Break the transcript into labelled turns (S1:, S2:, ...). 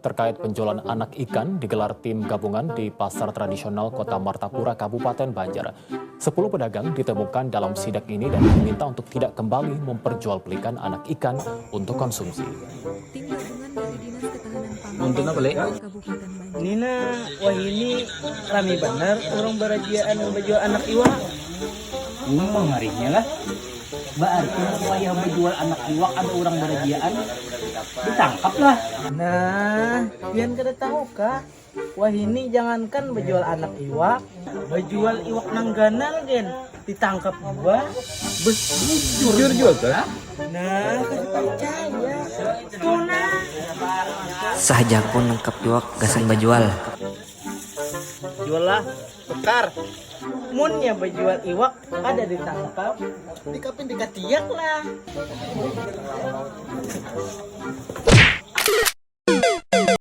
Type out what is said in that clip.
S1: terkait penjualan anak ikan digelar tim gabungan di Pasar Tradisional Kota Martapura, Kabupaten Banjar. 10 pedagang ditemukan dalam sidak ini dan diminta untuk tidak kembali memperjualbelikan anak ikan untuk konsumsi.
S2: Tim gabungan dari Dinas Ketahanan
S3: Nuntun apa, Le?
S2: Kabupaten Banjar.
S4: Nina, wah ini rame bener orang barajiaan menjual anak iwak.
S3: Ngarinya lah. Berarti supaya menjual anak iwak ada orang berajiaan ditangkap lah.
S4: Nah, pian kada tahu kah? Wah ini jangankan menjual anak iwak, menjual iwak nangganal gen ditangkap gua.
S3: Jujur jual lah.
S4: Nah, kada percaya. Tuna.
S5: Sahaja pun nangkap iwak gasan bajual.
S4: Jual lah, bekar. Munnya berjual iwak ada ditangkap, dikapin dikatiak lah.